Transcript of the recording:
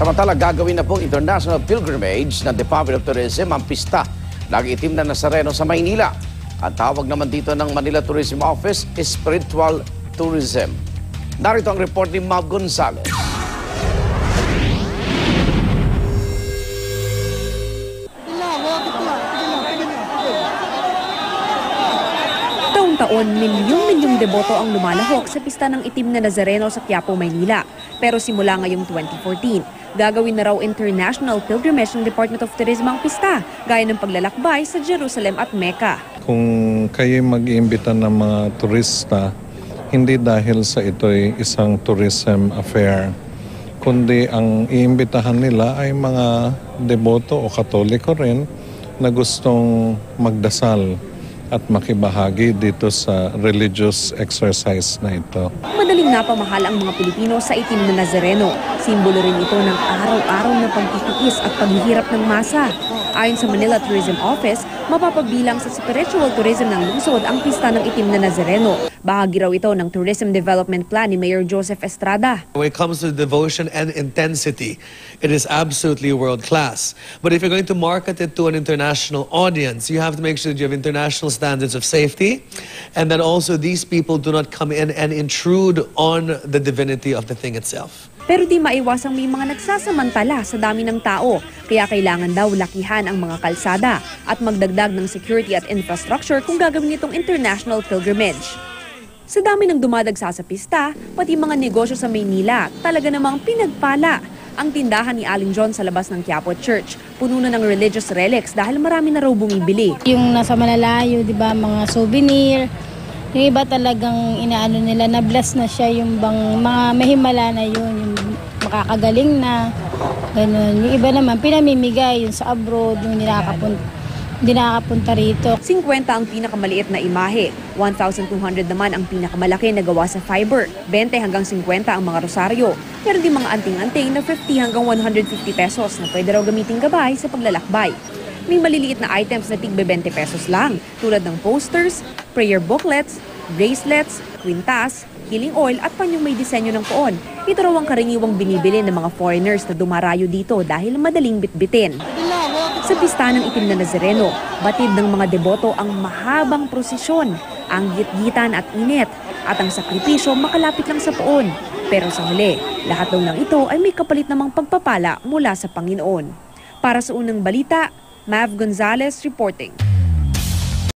Samantala, gagawin na pong international pilgrimage ng Department of Tourism ang pista ng Itim na Nazareno sa Maynila. Ang tawag naman dito ng Manila Tourism Office is Spiritual Tourism. Narito ang report ni Mav Gonzalez. Taon, milyong-milyong deboto ang lumalahok sa pista ng Itim na Nazareno sa Quiapo, Maynila. Pero simula ngayong 2014, gagawin na raw international pilgrimage ng Department of Tourism ang pista, gaya ng paglalakbay sa Jerusalem at Mecca. Kung kayo mag-iimbita ng mga turista, hindi dahil sa ito'y isang tourism affair, kundi ang iimbitahan nila ay mga deboto o katoliko rin na gustong magdasal at makibahagi dito sa religious exercise na ito. Madaling napamahal ang mga Pilipino sa Itim na Nazareno. Simbolo rin ito ng araw-araw na pagtitiis at paghihirap ng masa. Ayon sa Manila Tourism Office, mapapabilang sa spiritual tourism ng lungsod ang pista ng Itim na Nazareno. Bahagi raw ito ng Tourism Development Plan ni Mayor Joseph Estrada. When it comes to devotion and intensity, it is absolutely world-class. But if you're going to market it to an international audience, you have to make sure that you have international standards of safety, and that also these people do not come in and intrude on the divinity of the thing itself. Pero di maiwasang may mga nagsasamantala sa dami ng tao, kaya kailangan daw lakihan ang mga kalsada at magdagdag ng security at infrastructure kung gagawin itong international pilgrimage. Sa dami ng dumadagsa sa pista, pati mga negosyo sa Maynila, talaga namang pinagpala. Ang tindahan ni Aling John sa labas ng Quiapo Church, puno na ng religious relics dahil marami na raw bumibili. Yung nasa malalayo, di ba, mga souvenir. Yung iba talagang inaano nila, na-bless na siya, yung bang mga mahimala na yun, yung makakagaling na, ganun. Yung iba naman, pinamimigay yun sa abroad, yung dinakapunta rito. 50 ang pinakamaliit na imahe, 1,200 naman ang pinakamalaki na gawa sa fiber, 20 hanggang 50 ang mga rosaryo, pero di mga anting-anting na 50 hanggang 150 pesos na pwede raw gamiting gabay sa paglalakbay. May maliliit na items na tigbe 20 pesos lang, tulad ng posters, prayer booklets, bracelets, kwintas, healing oil at panyong may disenyo ng poon. Ito raw ang karaniwang binibili ng mga foreigners na dumarayo dito dahil madaling bitbitin. Sa pista ng Itim na Nazareno, batid ng mga deboto ang mahabang prosesyon, ang gitgitan at init, at ang sakripisyo makalapit lang sa poon. Pero sa huli, lahat daw ng ito ay may kapalit namang pagpapala mula sa Panginoon. Para sa unang balita, Mav Gonzalez reporting.